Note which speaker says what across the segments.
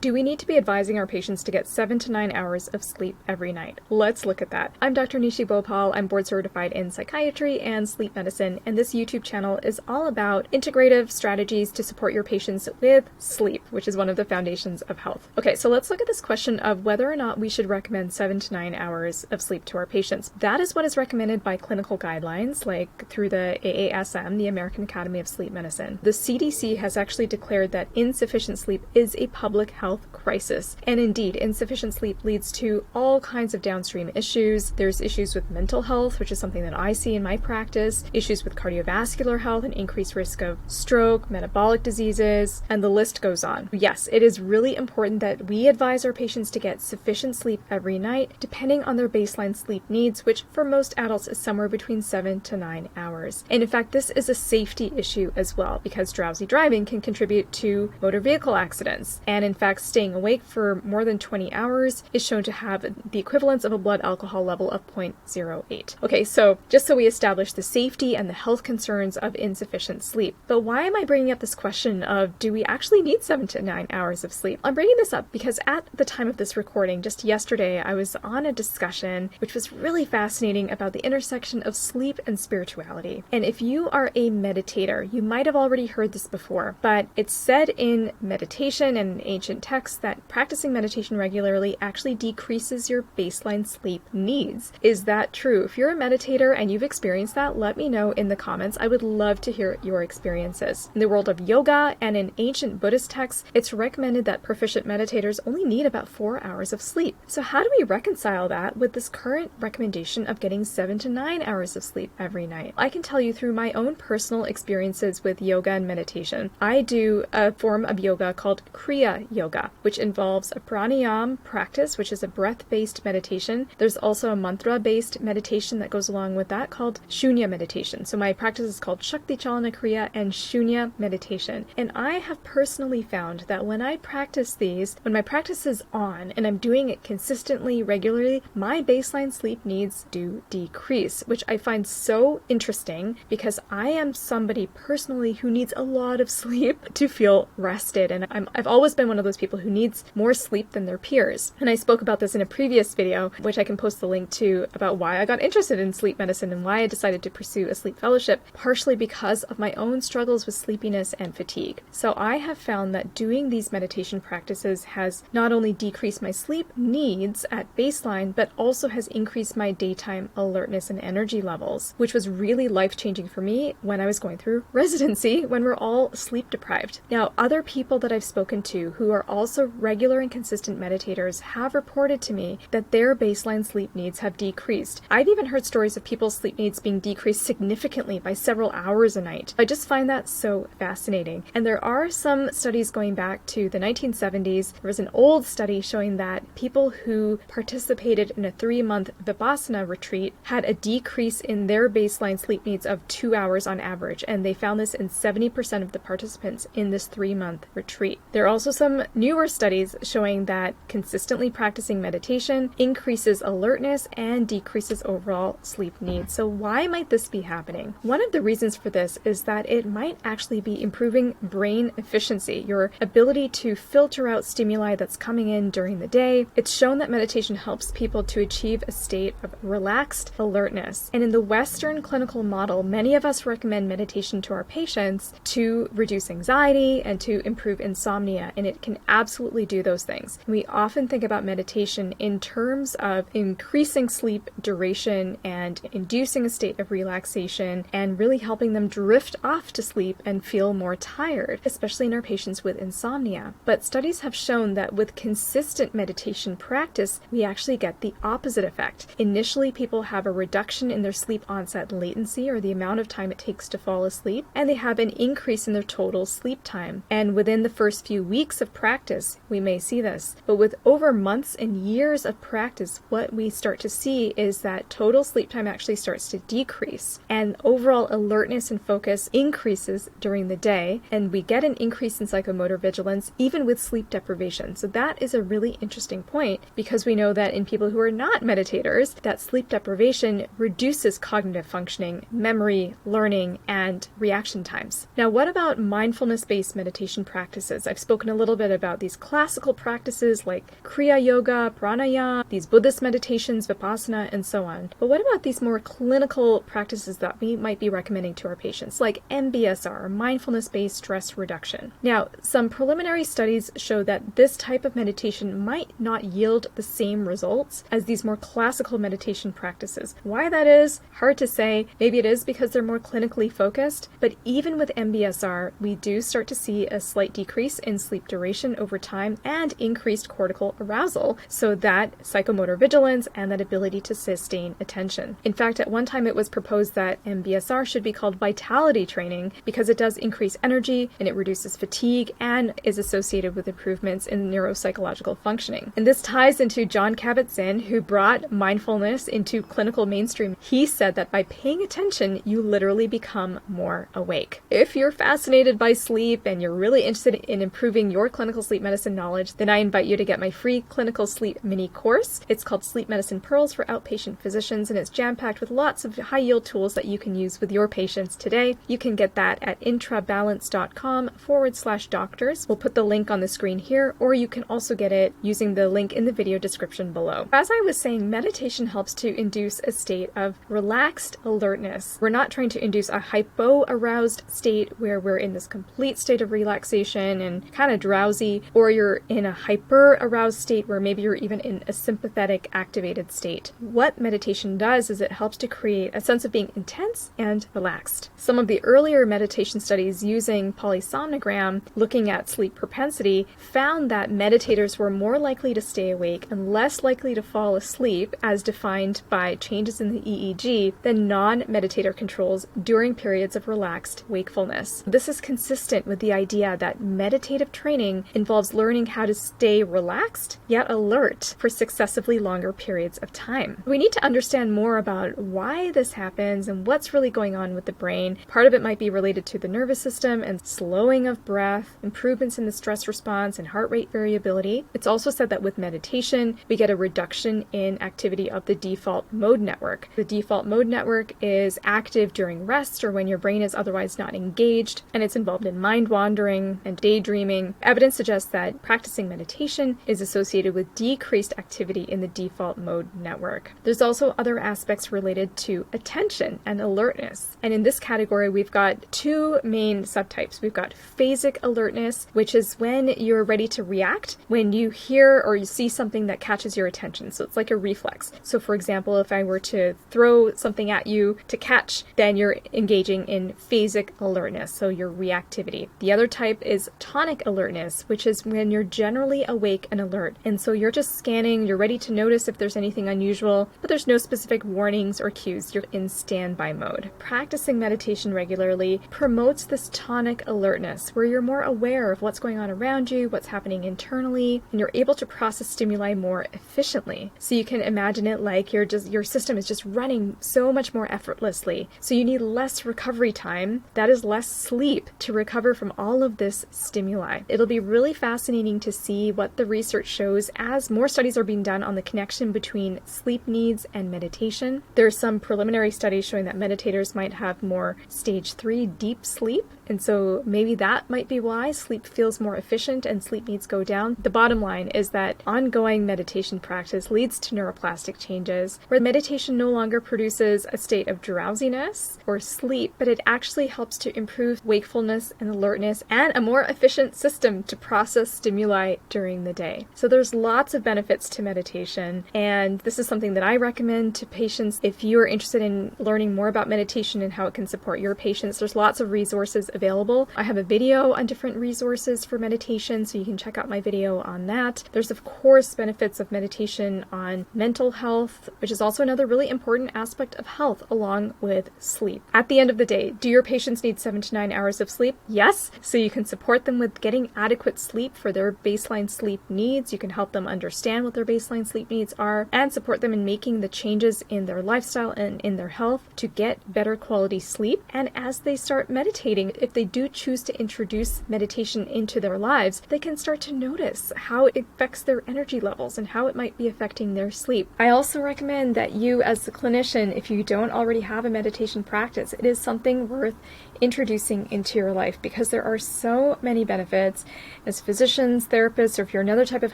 Speaker 1: Do we need to be advising our patients to get 7 to 9 hours of sleep every night? Let's look at that. I'm Dr. Nishi Bhopal. I'm board certified in psychiatry and sleep medicine, and this YouTube channel is all about integrative strategies to support your patients with sleep, which is one of the foundations of health. Okay, so let's look at this question of whether or not we should recommend 7 to 9 hours of sleep to our patients. That is what is recommended by clinical guidelines, like through the AASM, the American Academy of Sleep Medicine. The CDC has actually declared that insufficient sleep is a public health crisis. And indeed, insufficient sleep leads to all kinds of downstream issues. There's issues with mental health, which is something that I see in my practice, issues with cardiovascular health and increased risk of stroke, metabolic diseases, and the list goes on. Yes, it is really important that we advise our patients to get sufficient sleep every night, depending on their baseline sleep needs, which for most adults is somewhere between 7 to 9 hours. And in fact, this is a safety issue as well, because drowsy driving can contribute to motor vehicle accidents. And in fact, staying awake for more than 20 hours is shown to have the equivalence of a blood alcohol level of 0.08. Okay, so just so we establish the safety and the health concerns of insufficient sleep. But why am I bringing up this question of, do we actually need 7 to 9 hours of sleep? I'm bringing this up because at the time of this recording, just yesterday, I was on a discussion which was really fascinating about the intersection of sleep and spirituality. And if you are a meditator, you might have already heard this before, but it's said in meditation and ancient texts that practicing meditation regularly actually decreases your baseline sleep needs. Is that true? If you're a meditator and you've experienced that, let me know in the comments. I would love to hear your experiences. In the world of yoga and in ancient Buddhist texts, it's recommended that proficient meditators only need about 4 hours of sleep. So how do we reconcile that with this current recommendation of getting 7 to 9 hours of sleep every night? I can tell you through my own personal experiences with yoga and meditation. I do a form of yoga called Kriya Yoga, which involves a pranayama practice, which is a breath-based meditation. There's also a mantra-based meditation that goes along with that called Shunya meditation. So my practice is called Shakti Chalana Kriya and Shunya meditation. And I have personally found that when I practice these, when my practice is on and I'm doing it consistently, regularly, my baseline sleep needs do decrease, which I find so interesting because I am somebody personally who needs a lot of sleep to feel rested. And I've always been one of those people who needs more sleep than their peers. And I spoke about this in a previous video, which I can post the link to, about why I got interested in sleep medicine and why I decided to pursue a sleep fellowship, partially because of my own struggles with sleepiness and fatigue. So I have found that doing these meditation practices has not only decreased my sleep needs at baseline, but also has increased my daytime alertness and energy levels, which was really life-changing for me when I was going through residency, when we're all sleep deprived. Now, other people that I've spoken to who are also regular and consistent meditators have reported to me that their baseline sleep needs have decreased. I've even heard stories of people's sleep needs being decreased significantly by several hours a night. I just find that so fascinating. And there are some studies going back to the 1970s. There was an old study showing that people who participated in a 3-month Vipassana retreat had a decrease in their baseline sleep needs of 2 hours on average. And they found this in 70% of the participants in this 3-month retreat. There are also some newer studies showing that consistently practicing meditation increases alertness and decreases overall sleep needs. So why might this be happening? One of the reasons for this is that it might actually be improving brain efficiency, your ability to filter out stimuli that's coming in during the day. It's shown that meditation helps people to achieve a state of relaxed alertness. And in the Western clinical model, many of us recommend meditation to our patients to reduce anxiety and to improve insomnia, and it can absolutely do those things. We often think about meditation in terms of increasing sleep duration and inducing a state of relaxation and really helping them drift off to sleep and feel more tired, especially in our patients with insomnia. But studies have shown that with consistent meditation practice, we actually get the opposite effect. Initially, people have a reduction in their sleep onset latency, or the amount of time it takes to fall asleep, and they have an increase in their total sleep time. And within the first few weeks of practice, we may see this. But with over months and years of practice, what we start to see is that total sleep time actually starts to decrease, and overall alertness and focus increases during the day, and we get an increase in psychomotor vigilance even with sleep deprivation. So that is a really interesting point, because we know that in people who are not meditators, that sleep deprivation reduces cognitive functioning, memory, learning, and reaction times. Now, what about mindfulness-based meditation practices? I've spoken a little bit about about these classical practices like Kriya Yoga, Pranayama, these Buddhist meditations, Vipassana, and so on. But what about these more clinical practices that we might be recommending to our patients, like MBSR, mindfulness-based stress reduction? Now, some preliminary studies show that this type of meditation might not yield the same results as these more classical meditation practices. Why that is, hard to say. Maybe it is because they're more clinically focused, but even with MBSR, we do start to see a slight decrease in sleep duration over time and increased cortical arousal, so that psychomotor vigilance and that ability to sustain attention. In fact, at one time it was proposed that MBSR should be called vitality training because it does increase energy and it reduces fatigue and is associated with improvements in neuropsychological functioning. And this ties into Jon Kabat-Zinn, who brought mindfulness into clinical mainstream. He said that by paying attention, you literally become more awake. If you're fascinated by sleep and you're really interested in improving your clinical sleep medicine knowledge, then I invite you to get my free clinical sleep mini course. It's called Sleep Medicine Pearls for Outpatient Physicians, and it's jam-packed with lots of high-yield tools that you can use with your patients today. You can get that at intrabalance.com/doctors. We'll put the link on the screen here, or you can also get it using the link in the video description below. As I was saying, meditation helps to induce a state of relaxed alertness. We're not trying to induce a hypo-aroused state where we're in this complete state of relaxation and kind of drowsy, or you're in a hyper-aroused state where maybe you're even in a sympathetic activated state. What meditation does is it helps to create a sense of being intense and relaxed. Some of the earlier meditation studies using polysomnogram, looking at sleep propensity, found that meditators were more likely to stay awake and less likely to fall asleep, as defined by changes in the EEG, than non-meditator controls during periods of relaxed wakefulness. This is consistent with the idea that meditative training involves learning how to stay relaxed yet alert for successively longer periods of time. We need to understand more about why this happens and what's really going on with the brain. Part of it might be related to the nervous system and slowing of breath, improvements in the stress response, and heart rate variability. It's also said that with meditation, we get a reduction in activity of the default mode network. The default mode network is active during rest or when your brain is otherwise not engaged, and it's involved in mind wandering and daydreaming. Evidence suggests that practicing meditation is associated with decreased activity in the default mode network. There's also other aspects related to attention and alertness. And in this category, we've got two main subtypes. We've got phasic alertness, which is when you're ready to react when you hear or you see something that catches your attention. So it's like a reflex. So for example, if I were to throw something at you to catch, then you're engaging in phasic alertness, so your reactivity. The other type is tonic alertness, which is when you're generally awake and alert. And so you're just scanning, you're ready to notice if there's anything unusual, but there's no specific warnings or cues. You're in standby mode. Practicing meditation regularly promotes this tonic alertness, where you're more aware of what's going on around you, what's happening internally, and you're able to process stimuli more efficiently. So you can imagine it like your system is just running so much more effortlessly. So you need less recovery time, that is less sleep, to recover from all of this stimuli. It'll be really fascinating to see what the research shows as more studies are being done on the connection between sleep needs and meditation. There's some preliminary studies showing that meditators might have more stage 3 deep sleep, and so maybe that might be why sleep feels more efficient and sleep needs go down. The bottom line is that ongoing meditation practice leads to neuroplastic changes, where meditation no longer produces a state of drowsiness or sleep, but it actually helps to improve wakefulness and alertness and a more efficient system to process stimuli during the day. So there's lots of benefits to meditation, and this is something that I recommend to patients. If you are interested in learning more about meditation and how it can support your patients, there's lots of resources available. I have a video on different resources for meditation, so you can check out my video on that. There's of course benefits of meditation on mental health, which is also another really important aspect of health, along with sleep. At the end of the day, do your patients need 7 to 9 hours of sleep? Yes. So you can support them with getting adequate sleep for their baseline sleep needs. You can help them understand what their baseline sleep needs are and support them in making the changes in their lifestyle and in their health to get better quality sleep. And as they start meditating, if they do choose to introduce meditation into their lives, they can start to notice how it affects their energy levels and how it might be affecting their sleep. I also recommend that you, as the clinician, if you don't already have a meditation practice, it is something worth introducing into your life, because there are so many benefits. As physicians, therapists, or if you're another type of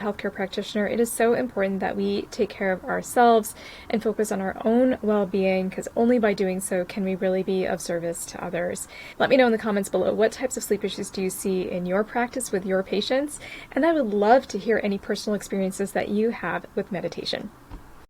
Speaker 1: healthcare practitioner, it is so important that we take care of ourselves and focus on our own well-being, because only by doing so can we really be of service to others. Let me know in the comments below, what types of sleep issues do you see in your practice with your patients? And I would love to hear any personal experiences that you have with meditation.